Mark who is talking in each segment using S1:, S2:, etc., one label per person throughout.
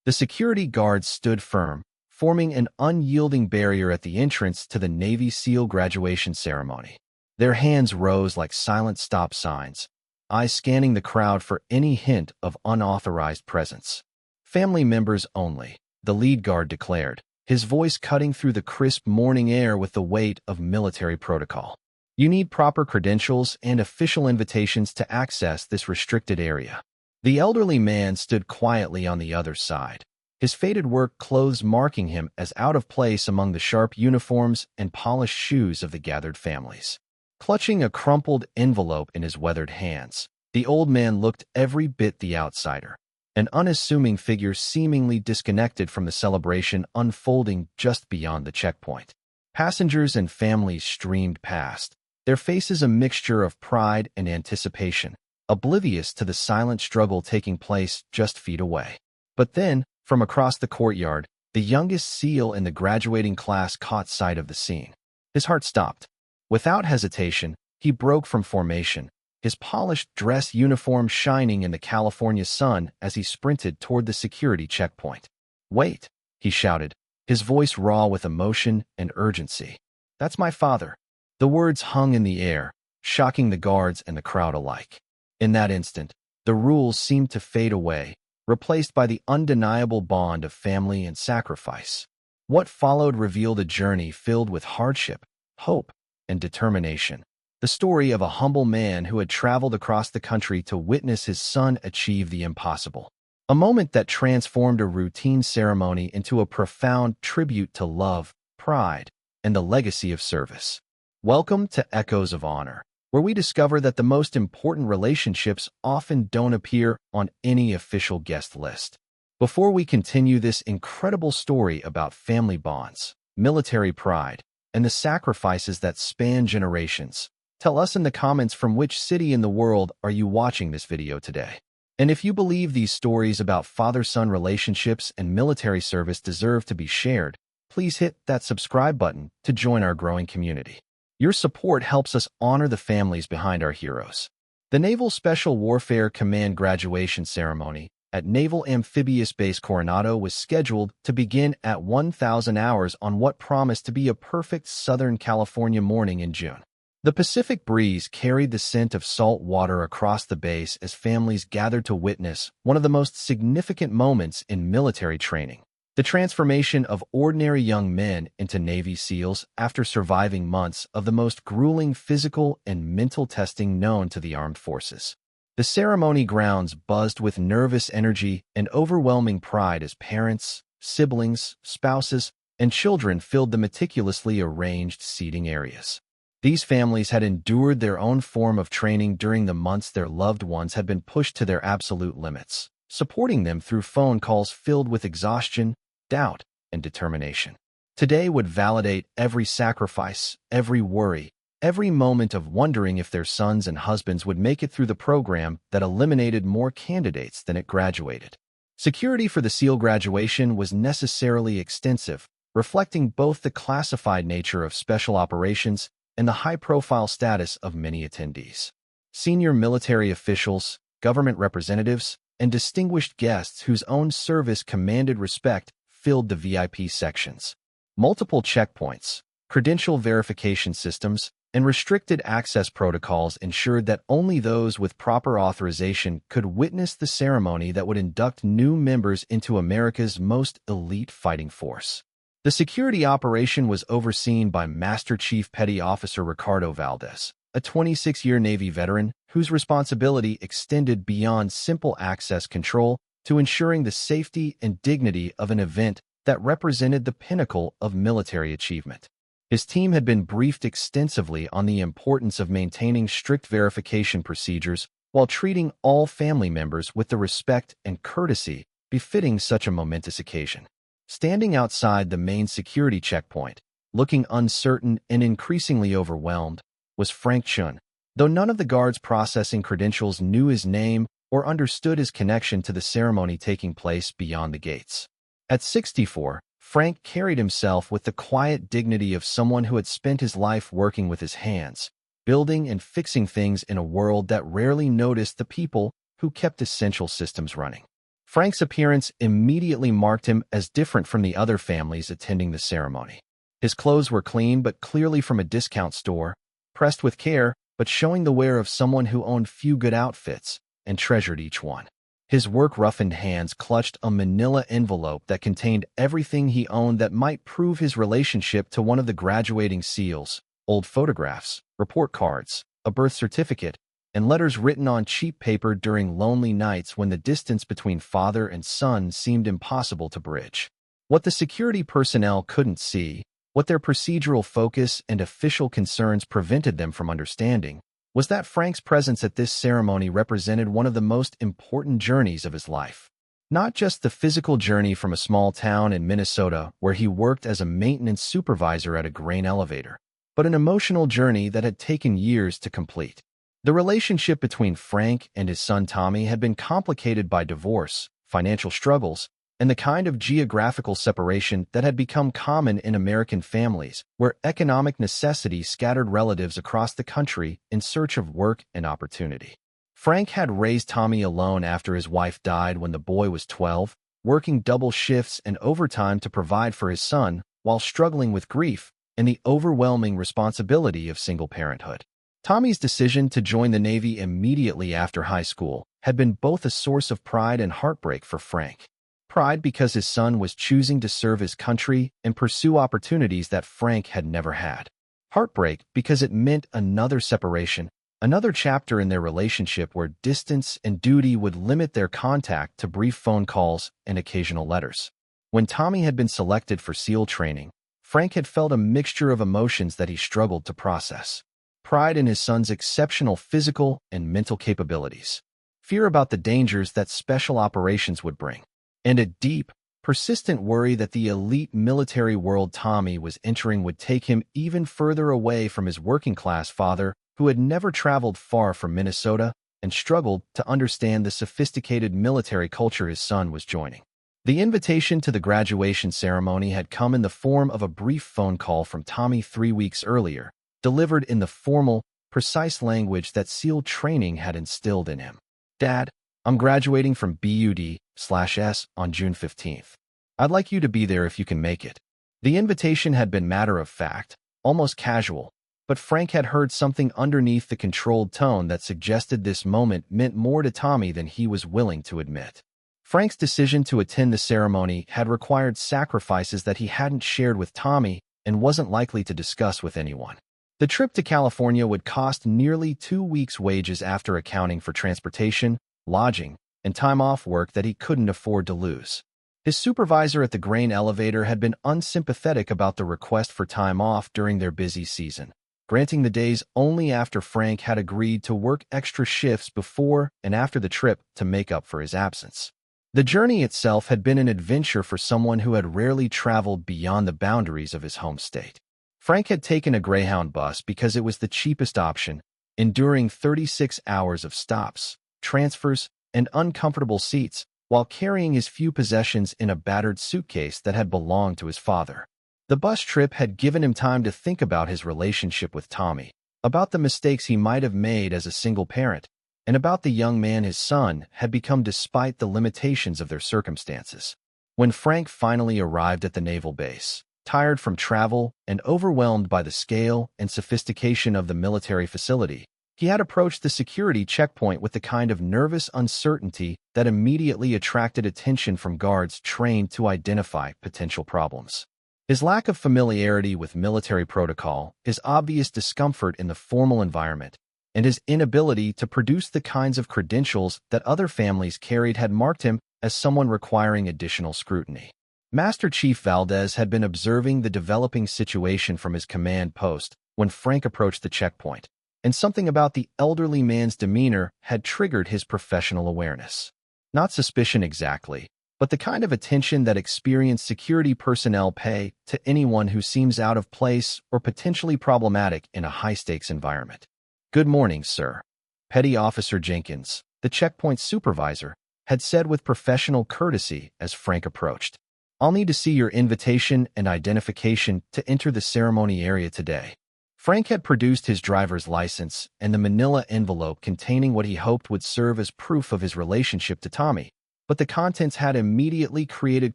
S1: The security guards stood firm, forming an unyielding barrier at the entrance to the Navy SEAL graduation ceremony. Their hands rose like silent stop signs, eyes scanning the crowd for any hint of unauthorized presence. "Family members only," the lead guard declared, his voice cutting through the crisp morning air with the weight of military protocol. "You need proper credentials and official invitations to access this restricted area." The elderly man stood quietly on the other side, his faded work clothes marking him as out of place among the sharp uniforms and polished shoes of the gathered families. Clutching a crumpled envelope in his weathered hands, the old man looked every bit the outsider, an unassuming figure seemingly disconnected from the celebration unfolding just beyond the checkpoint. Passengers and families streamed past, their faces a mixture of pride and anticipation, oblivious to the silent struggle taking place just feet away. But then, from across the courtyard, the youngest SEAL in the graduating class caught sight of the scene. His heart stopped. Without hesitation, he broke from formation, his polished dress uniform shining in the California sun as he sprinted toward the security checkpoint. "Wait," he shouted, his voice raw with emotion and urgency. "That's my father." The words hung in the air, shocking the guards and the crowd alike. In that instant, the rules seemed to fade away, replaced by the undeniable bond of family and sacrifice. What followed revealed a journey filled with hardship, hope, and determination. The story of a humble man who had traveled across the country to witness his son achieve the impossible. A moment that transformed a routine ceremony into a profound tribute to love, pride, and the legacy of service. Welcome to Echoes of Honor, where we discover that the most important relationships often don't appear on any official guest list. Before we continue this incredible story about family bonds, military pride, and the sacrifices that span generations, tell us in the comments from which city in the world are you watching this video today. And if you believe these stories about father-son relationships and military service deserve to be shared, please hit that subscribe button to join our growing community. Your support helps us honor the families behind our heroes. The Naval Special Warfare Command graduation ceremony at Naval Amphibious Base Coronado was scheduled to begin at 1,000 hours on what promised to be a perfect Southern California morning in June. The Pacific breeze carried the scent of salt water across the base as families gathered to witness one of the most significant moments in military training. The transformation of ordinary young men into Navy SEALs after surviving months of the most grueling physical and mental testing known to the armed forces. The ceremony grounds buzzed with nervous energy and overwhelming pride as parents, siblings, spouses, and children filled the meticulously arranged seating areas. These families had endured their own form of training during the months their loved ones had been pushed to their absolute limits, supporting them through phone calls filled with exhaustion, doubt, and determination. Today would validate every sacrifice, every worry, every moment of wondering if their sons and husbands would make it through the program that eliminated more candidates than it graduated. Security for the SEAL graduation was necessarily extensive, reflecting both the classified nature of special operations and the high-profile status of many attendees. Senior military officials, government representatives, and distinguished guests whose own service commanded respect filled the VIP sections. Multiple checkpoints, credential verification systems, and restricted access protocols ensured that only those with proper authorization could witness the ceremony that would induct new members into America's most elite fighting force. The security operation was overseen by Master Chief Petty Officer Ricardo Valdez, a 26-year Navy veteran whose responsibility extended beyond simple access control to ensuring the safety and dignity of an event that represented the pinnacle of military achievement. His team had been briefed extensively on the importance of maintaining strict verification procedures while treating all family members with the respect and courtesy befitting such a momentous occasion. Standing outside the main security checkpoint, looking uncertain and increasingly overwhelmed, was Frank Chun. Though none of the guards processing credentials knew his name or understood his connection to the ceremony taking place beyond the gates. At 64, Frank carried himself with the quiet dignity of someone who had spent his life working with his hands, building and fixing things in a world that rarely noticed the people who kept essential systems running. Frank's appearance immediately marked him as different from the other families attending the ceremony. His clothes were clean but clearly from a discount store, pressed with care but showing the wear of someone who owned few good outfits and treasured each one. His work-roughened hands clutched a manila envelope that contained everything he owned that might prove his relationship to one of the graduating seals: old photographs, report cards, a birth certificate, and letters written on cheap paper during lonely nights when the distance between father and son seemed impossible to bridge. What the security personnel couldn't see, what their procedural focus and official concerns prevented them from understanding, was that Frank's presence at this ceremony represented one of the most important journeys of his life. Not just the physical journey from a small town in Minnesota where he worked as a maintenance supervisor at a grain elevator, but an emotional journey that had taken years to complete. The relationship between Frank and his son Tommy had been complicated by divorce, financial struggles, and the kind of geographical separation that had become common in American families, where economic necessity scattered relatives across the country in search of work and opportunity. Frank had raised Tommy alone after his wife died when the boy was 12, working double shifts and overtime to provide for his son while struggling with grief and the overwhelming responsibility of single parenthood. Tommy's decision to join the Navy immediately after high school had been both a source of pride and heartbreak for Frank. Pride because his son was choosing to serve his country and pursue opportunities that Frank had never had. Heartbreak because it meant another separation, another chapter in their relationship where distance and duty would limit their contact to brief phone calls and occasional letters. When Tommy had been selected for SEAL training, Frank had felt a mixture of emotions that he struggled to process. Pride in his son's exceptional physical and mental capabilities, fear about the dangers that special operations would bring, and a deep, persistent worry that the elite military world Tommy was entering would take him even further away from his working-class father who had never traveled far from Minnesota and struggled to understand the sophisticated military culture his son was joining. The invitation to the graduation ceremony had come in the form of a brief phone call from Tommy 3 weeks earlier, delivered in the formal, precise language that SEAL training had instilled in him. "Dad, I'm graduating from BUD/S on June 15th. I'd like you to be there if you can make it." The invitation had been matter-of-fact, almost casual, but Frank had heard something underneath the controlled tone that suggested this moment meant more to Tommy than he was willing to admit. Frank's decision to attend the ceremony had required sacrifices that he hadn't shared with Tommy and wasn't likely to discuss with anyone. The trip to California would cost nearly 2 weeks' wages after accounting for transportation, lodging, and time off work that he couldn't afford to lose. His supervisor at the grain elevator had been unsympathetic about the request for time off during their busy season, granting the days only after Frank had agreed to work extra shifts before and after the trip to make up for his absence. The journey itself had been an adventure for someone who had rarely traveled beyond the boundaries of his home state. Frank had taken a Greyhound bus because it was the cheapest option, enduring 36 hours of stops, transfers, and uncomfortable seats while carrying his few possessions in a battered suitcase that had belonged to his father. The bus trip had given him time to think about his relationship with Tommy, about the mistakes he might have made as a single parent, and about the young man his son had become despite the limitations of their circumstances. When Frank finally arrived at the naval base, tired from travel and overwhelmed by the scale and sophistication of the military facility, he had approached the security checkpoint with the kind of nervous uncertainty that immediately attracted attention from guards trained to identify potential problems. His lack of familiarity with military protocol, his obvious discomfort in the formal environment, and his inability to produce the kinds of credentials that other families carried had marked him as someone requiring additional scrutiny. Master Chief Valdez had been observing the developing situation from his command post when Frank approached the checkpoint, and something about the elderly man's demeanor had triggered his professional awareness. Not suspicion exactly, but the kind of attention that experienced security personnel pay to anyone who seems out of place or potentially problematic in a high-stakes environment. "Good morning, sir." Petty Officer Jenkins, the checkpoint supervisor, had said with professional courtesy as Frank approached. "I'll need to see your invitation and identification to enter the ceremony area today." Frank had produced his driver's license and the manila envelope containing what he hoped would serve as proof of his relationship to Tommy, but the contents had immediately created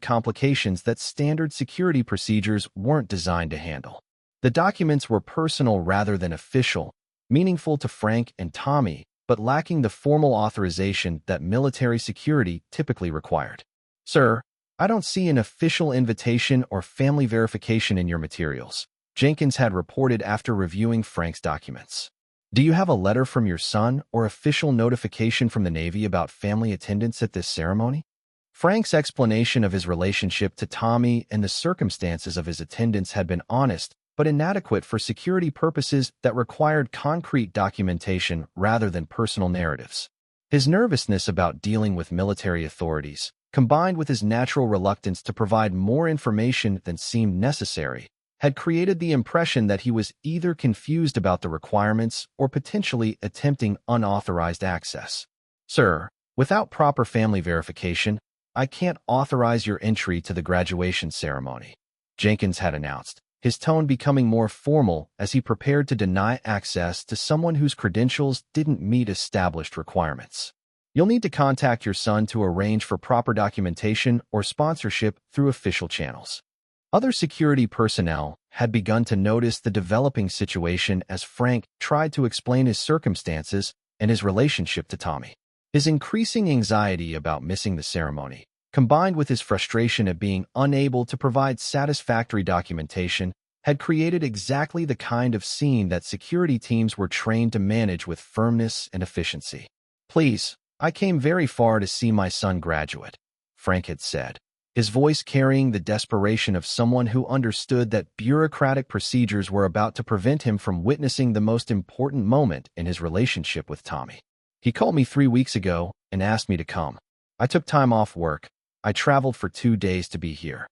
S1: complications that standard security procedures weren't designed to handle. The documents were personal rather than official, meaningful to Frank and Tommy, but lacking the formal authorization that military security typically required. "Sir, I don't see an official invitation or family verification in your materials," Jenkins had reported after reviewing Frank's documents. "Do you have a letter from your son or official notification from the Navy about family attendance at this ceremony?" Frank's explanation of his relationship to Tommy and the circumstances of his attendance had been honest, but inadequate for security purposes that required concrete documentation rather than personal narratives. His nervousness about dealing with military authorities, combined with his natural reluctance to provide more information than seemed necessary, had created the impression that he was either confused about the requirements or potentially attempting unauthorized access. "Sir, without proper family verification, I can't authorize your entry to the graduation ceremony," Jenkins had announced, his tone becoming more formal as he prepared to deny access to someone whose credentials didn't meet established requirements. "You'll need to contact your son to arrange for proper documentation or sponsorship through official channels." Other security personnel had begun to notice the developing situation as Frank tried to explain his circumstances and his relationship to Tommy. His increasing anxiety about missing the ceremony, combined with his frustration at being unable to provide satisfactory documentation, had created exactly the kind of scene that security teams were trained to manage with firmness and efficiency. "Please, I came very far to see my son graduate," Frank had said, his voice carrying the desperation of someone who understood that bureaucratic procedures were about to prevent him from witnessing the most important moment in his relationship with Tommy. "He called me 3 weeks ago and asked me to come. I took time off work. I traveled for 2 days to be here."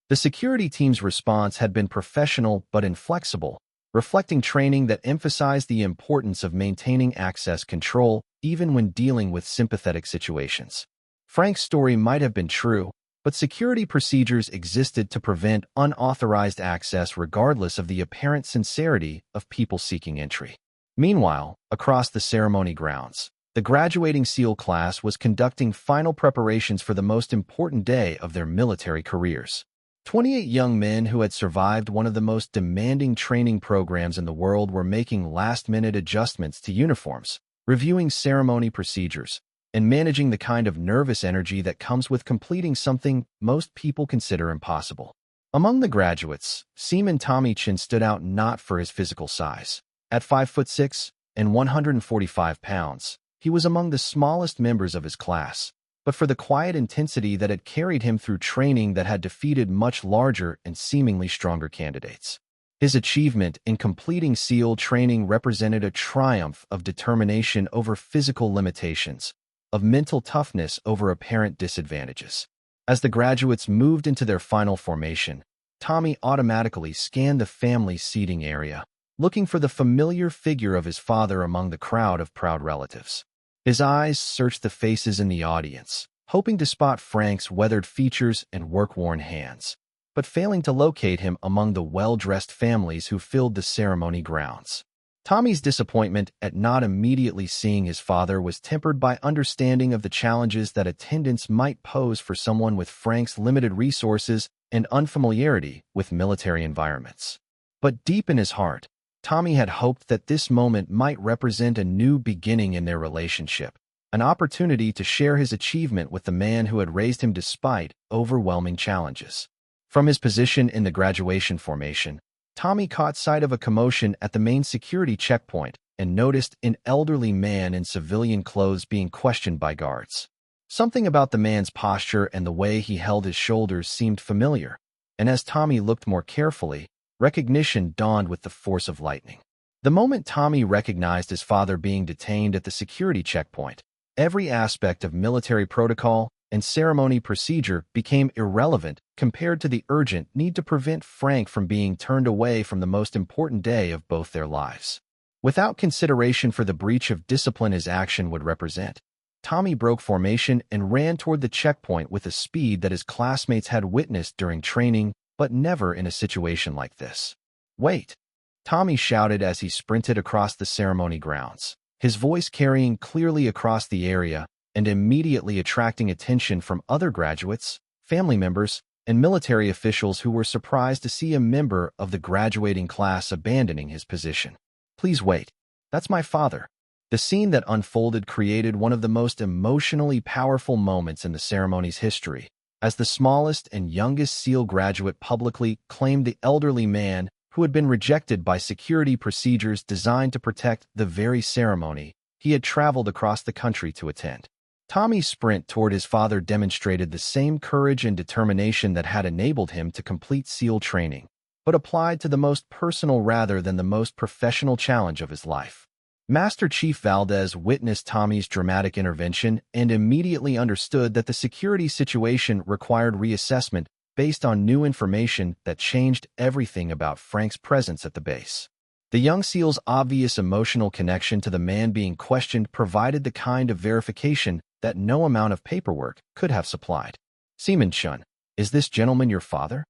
S1: The security team's response had been professional but inflexible, reflecting training that emphasized the importance of maintaining access control even when dealing with sympathetic situations. Frank's story might have been true, but security procedures existed to prevent unauthorized access regardless of the apparent sincerity of people seeking entry. Meanwhile, across the ceremony grounds, the graduating SEAL class was conducting final preparations for the most important day of their military careers. 28 young men who had survived one of the most demanding training programs in the world were making last-minute adjustments to uniforms, reviewing ceremony procedures, and managing the kind of nervous energy that comes with completing something most people consider impossible. Among the graduates, Seaman Tommy Chin stood out not for his physical size. At 5'6" and 145 pounds, he was among the smallest members of his class, but for the quiet intensity that had carried him through training that had defeated much larger and seemingly stronger candidates. His achievement in completing SEAL training represented a triumph of determination over physical limitations, of mental toughness over apparent disadvantages. As the graduates moved into their final formation, Tommy automatically scanned the family seating area, looking for the familiar figure of his father among the crowd of proud relatives. His eyes searched the faces in the audience, hoping to spot Frank's weathered features and work-worn hands, but failing to locate him among the well-dressed families who filled the ceremony grounds. Tommy's disappointment at not immediately seeing his father was tempered by understanding of the challenges that attendance might pose for someone with Frank's limited resources and unfamiliarity with military environments. But deep in his heart, Tommy had hoped that this moment might represent a new beginning in their relationship, an opportunity to share his achievement with the man who had raised him despite overwhelming challenges. From his position in the graduation formation, Tommy caught sight of a commotion at the main security checkpoint and noticed an elderly man in civilian clothes being questioned by guards. Something about the man's posture and the way he held his shoulders seemed familiar, and as Tommy looked more carefully, recognition dawned with the force of lightning. The moment Tommy recognized his father being detained at the security checkpoint, every aspect of military protocol and ceremony procedure became irrelevant compared to the urgent need to prevent Frank from being turned away from the most important day of both their lives. Without consideration for the breach of discipline his action would represent, Tommy broke formation and ran toward the checkpoint with a speed that his classmates had witnessed during training, but never in a situation like this. "Wait!" Tommy shouted as he sprinted across the ceremony grounds, his voice carrying clearly across the area and immediately attracting attention from other graduates, family members, and military officials who were surprised to see a member of the graduating class abandoning his position. Please wait. That's my father. The scene that unfolded created one of the most emotionally powerful moments in the ceremony's history, as the smallest and youngest SEAL graduate publicly claimed the elderly man who had been rejected by security procedures designed to protect the very ceremony he had traveled across the country to attend. Tommy's sprint toward his father demonstrated the same courage and determination that had enabled him to complete SEAL training, but applied to the most personal rather than the most professional challenge of his life. Master Chief Valdez witnessed Tommy's dramatic intervention and immediately understood that the security situation required reassessment based on new information that changed everything about Frank's presence at the base. The young SEAL's obvious emotional connection to the man being questioned provided the kind of verification that no amount of paperwork could have supplied. "Seaman Chun, is this gentleman your father?"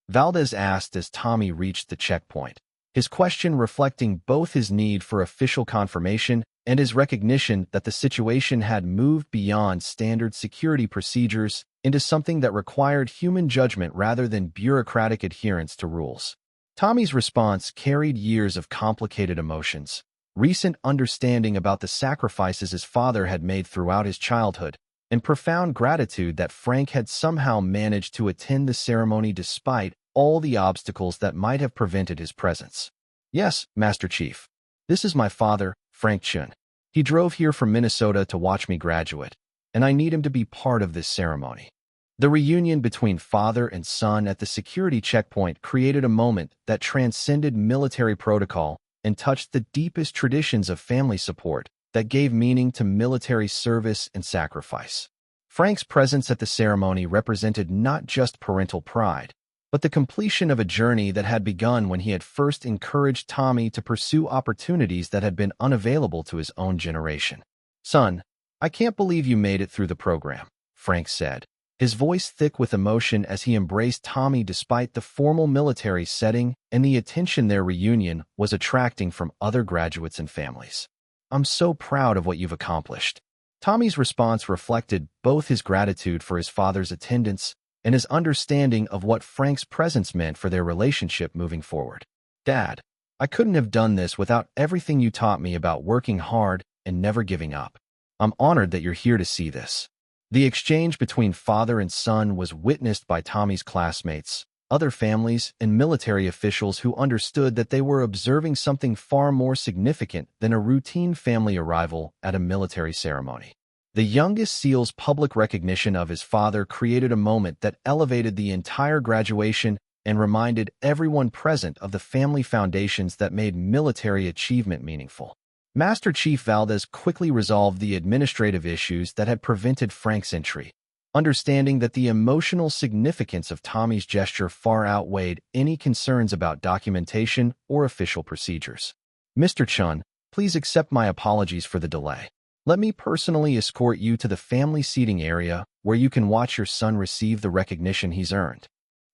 S1: Valdez asked as Tommy reached the checkpoint, his question reflecting both his need for official confirmation and his recognition that the situation had moved beyond standard security procedures into something that required human judgment rather than bureaucratic adherence to rules. Tommy's response carried years of complicated emotions, recent understanding about the sacrifices his father had made throughout his childhood, and profound gratitude that Frank had somehow managed to attend the ceremony despite all the obstacles that might have prevented his presence. "Yes, Master Chief. This is my father, Frank Chun. He drove here from Minnesota to watch me graduate, and I need him to be part of this ceremony." The reunion between father and son at the security checkpoint created a moment that transcended military protocol and touched the deepest traditions of family support that gave meaning to military service and sacrifice. Frank's presence at the ceremony represented not just parental pride, but the completion of a journey that had begun when he had first encouraged Tommy to pursue opportunities that had been unavailable to his own generation. "Son, I can't believe you made it through the program," Frank said, his voice thick with emotion as he embraced Tommy despite the formal military setting and the attention their reunion was attracting from other graduates and families. "I'm so proud of what you've accomplished." Tommy's response reflected both his gratitude for his father's attendance and his understanding of what Frank's presence meant for their relationship moving forward. "Dad, I couldn't have done this without everything you taught me about working hard and never giving up. I'm honored that you're here to see this." The exchange between father and son was witnessed by Tommy's classmates, other families, and military officials who understood that they were observing something far more significant than a routine family arrival at a military ceremony. The youngest SEAL's public recognition of his father created a moment that elevated the entire graduation and reminded everyone present of the family foundations that made military achievement meaningful. Master Chief Valdez quickly resolved the administrative issues that had prevented Frank's entry, understanding that the emotional significance of Tommy's gesture far outweighed any concerns about documentation or official procedures. "Mr. Chun, please accept my apologies for the delay. Let me personally escort you to the family seating area where you can watch your son receive the recognition he's earned."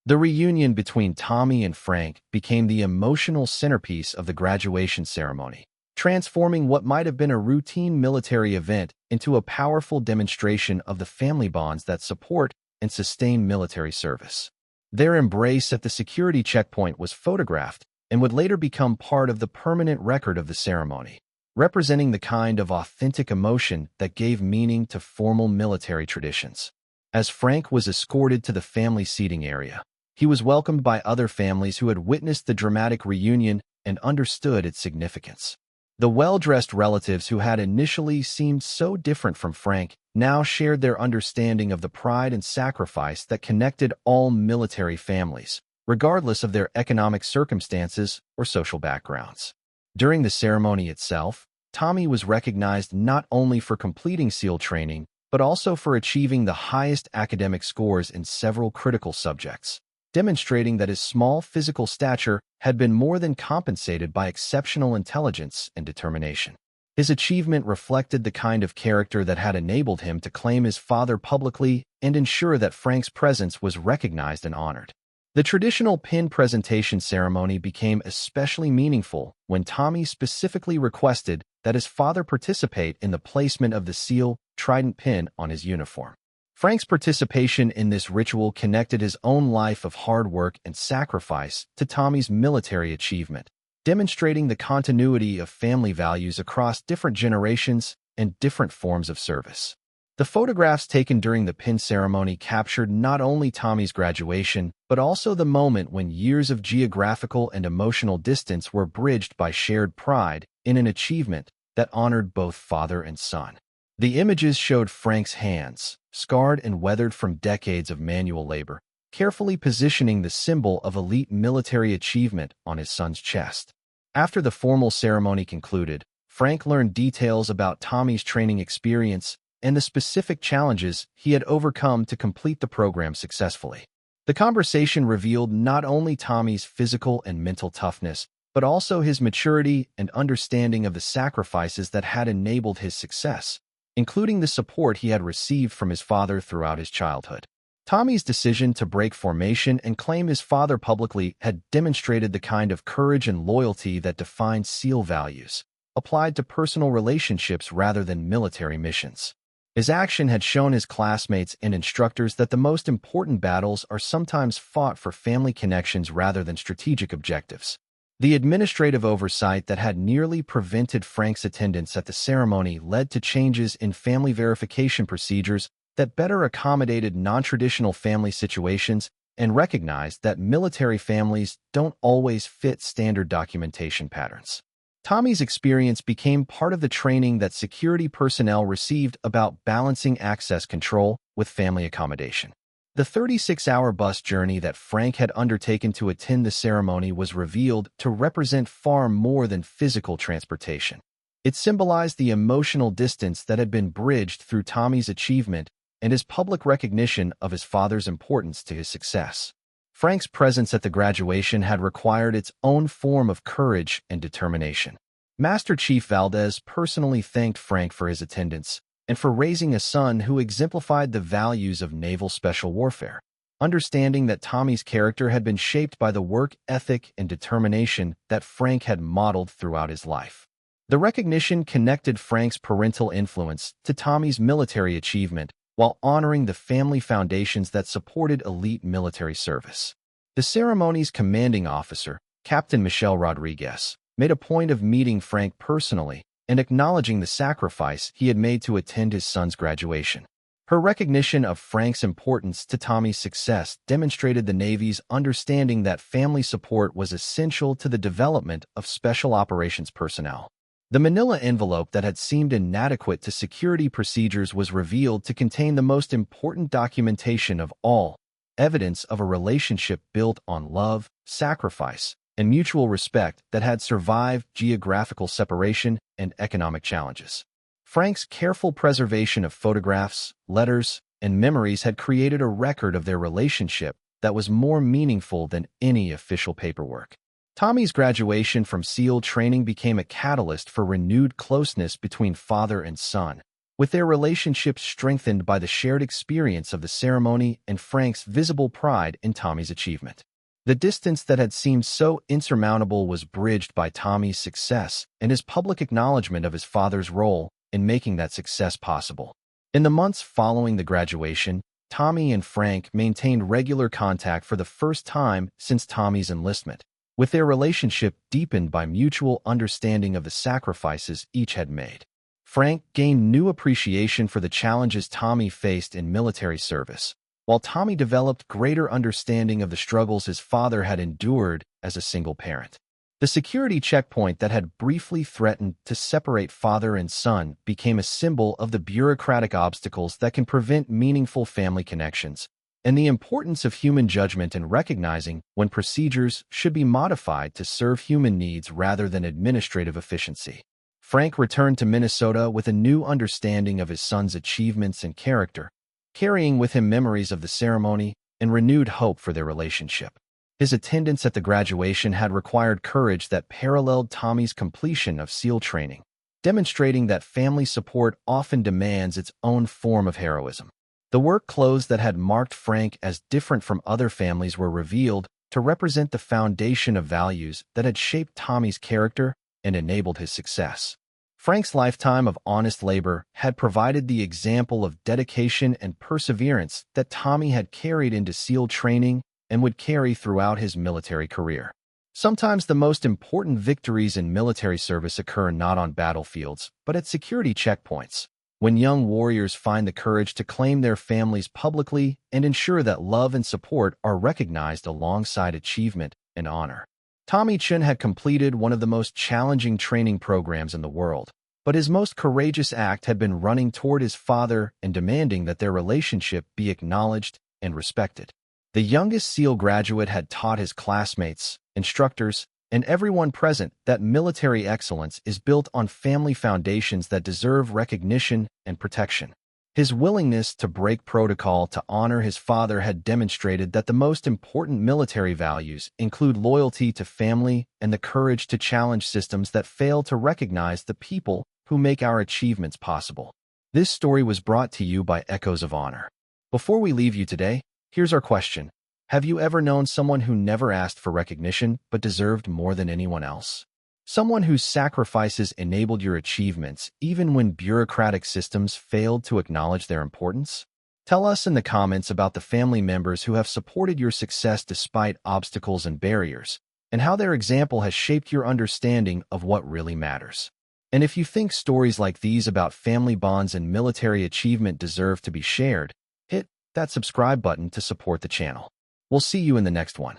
S1: The reunion between Tommy and Frank became the emotional centerpiece of the graduation ceremony, transforming what might have been a routine military event into a powerful demonstration of the family bonds that support and sustain military service. Their embrace at the security checkpoint was photographed and would later become part of the permanent record of the ceremony, representing the kind of authentic emotion that gave meaning to formal military traditions. As Frank was escorted to the family seating area, he was welcomed by other families who had witnessed the dramatic reunion and understood its significance. The well-dressed relatives who had initially seemed so different from Frank now shared their understanding of the pride and sacrifice that connected all military families, regardless of their economic circumstances or social backgrounds. During the ceremony itself, Tommy was recognized not only for completing SEAL training, but also for achieving the highest academic scores in several critical subjects, demonstrating that his small physical stature had been more than compensated by exceptional intelligence and determination. His achievement reflected the kind of character that had enabled him to claim his father publicly and ensure that Frank's presence was recognized and honored. The traditional pin presentation ceremony became especially meaningful when Tommy specifically requested that his father participate in the placement of the SEAL trident pin on his uniform. Frank's participation in this ritual connected his own life of hard work and sacrifice to Tommy's military achievement, demonstrating the continuity of family values across different generations and different forms of service. The photographs taken during the pin ceremony captured not only Tommy's graduation, but also the moment when years of geographical and emotional distance were bridged by shared pride in an achievement that honored both father and son. The images showed Frank's hands, scarred and weathered from decades of manual labor, carefully positioning the symbol of elite military achievement on his son's chest. After the formal ceremony concluded, Frank learned details about Tommy's training experience and the specific challenges he had overcome to complete the program successfully. The conversation revealed not only Tommy's physical and mental toughness, but also his maturity and understanding of the sacrifices that had enabled his success, including the support he had received from his father throughout his childhood. Tommy's decision to break formation and claim his father publicly had demonstrated the kind of courage and loyalty that defined SEAL values, applied to personal relationships rather than military missions. His action had shown his classmates and instructors that the most important battles are sometimes fought for family connections rather than strategic objectives. The administrative oversight that had nearly prevented Frank's attendance at the ceremony led to changes in family verification procedures that better accommodated non-traditional family situations and recognized that military families don't always fit standard documentation patterns. Tommy's experience became part of the training that security personnel received about balancing access control with family accommodation. The 36-hour bus journey that Frank had undertaken to attend the ceremony was revealed to represent far more than physical transportation. It symbolized the emotional distance that had been bridged through Tommy's achievement and his public recognition of his father's importance to his success. Frank's presence at the graduation had required its own form of courage and determination. Master Chief Valdez personally thanked Frank for his attendance and for raising a son who exemplified the values of naval special warfare, understanding that Tommy's character had been shaped by the work ethic and determination that Frank had modeled throughout his life. The recognition connected Frank's parental influence to Tommy's military achievement while honoring the family foundations that supported elite military service. The ceremony's commanding officer, Captain Michelle Rodriguez, made a point of meeting Frank personally and acknowledging the sacrifice he had made to attend his son's graduation. Her recognition of Frank's importance to Tommy's success demonstrated the Navy's understanding that family support was essential to the development of special operations personnel. The manila envelope that had seemed inadequate to security procedures was revealed to contain the most important documentation of all, evidence of a relationship built on love, sacrifice, and mutual respect that had survived geographical separation and economic challenges. Frank's careful preservation of photographs, letters, and memories had created a record of their relationship that was more meaningful than any official paperwork. Tommy's graduation from SEAL training became a catalyst for renewed closeness between father and son, with their relationship strengthened by the shared experience of the ceremony and Frank's visible pride in Tommy's achievement. The distance that had seemed so insurmountable was bridged by Tommy's success and his public acknowledgement of his father's role in making that success possible. In the months following the graduation, Tommy and Frank maintained regular contact for the first time since Tommy's enlistment, with their relationship deepened by mutual understanding of the sacrifices each had made. Frank gained new appreciation for the challenges Tommy faced in military service, while Tommy developed greater understanding of the struggles his father had endured as a single parent. The security checkpoint that had briefly threatened to separate father and son became a symbol of the bureaucratic obstacles that can prevent meaningful family connections, and the importance of human judgment in recognizing when procedures should be modified to serve human needs rather than administrative efficiency. Frank returned to Minnesota with a new understanding of his son's achievements and character, carrying with him memories of the ceremony and renewed hope for their relationship. His attendance at the graduation had required courage that paralleled Tommy's completion of SEAL training, demonstrating that family support often demands its own form of heroism. The work clothes that had marked Frank as different from other families were revealed to represent the foundation of values that had shaped Tommy's character and enabled his success. Frank's lifetime of honest labor had provided the example of dedication and perseverance that Tommy had carried into SEAL training and would carry throughout his military career. Sometimes the most important victories in military service occur not on battlefields, but at security checkpoints, when young warriors find the courage to claim their families publicly and ensure that love and support are recognized alongside achievement and honor. Tommy Chun had completed one of the most challenging training programs in the world, but his most courageous act had been running toward his father and demanding that their relationship be acknowledged and respected. The youngest SEAL graduate had taught his classmates, instructors, and everyone present that military excellence is built on family foundations that deserve recognition and protection. His willingness to break protocol to honor his father had demonstrated that the most important military values include loyalty to family and the courage to challenge systems that fail to recognize the people who make our achievements possible. This story was brought to you by Echoes of Honor. Before we leave you today, here's our question. Have you ever known someone who never asked for recognition but deserved more than anyone else? Someone whose sacrifices enabled your achievements even when bureaucratic systems failed to acknowledge their importance? Tell us in the comments about the family members who have supported your success despite obstacles and barriers, and how their example has shaped your understanding of what really matters. And if you think stories like these about family bonds and military achievement deserve to be shared, hit that subscribe button to support the channel. We'll see you in the next one.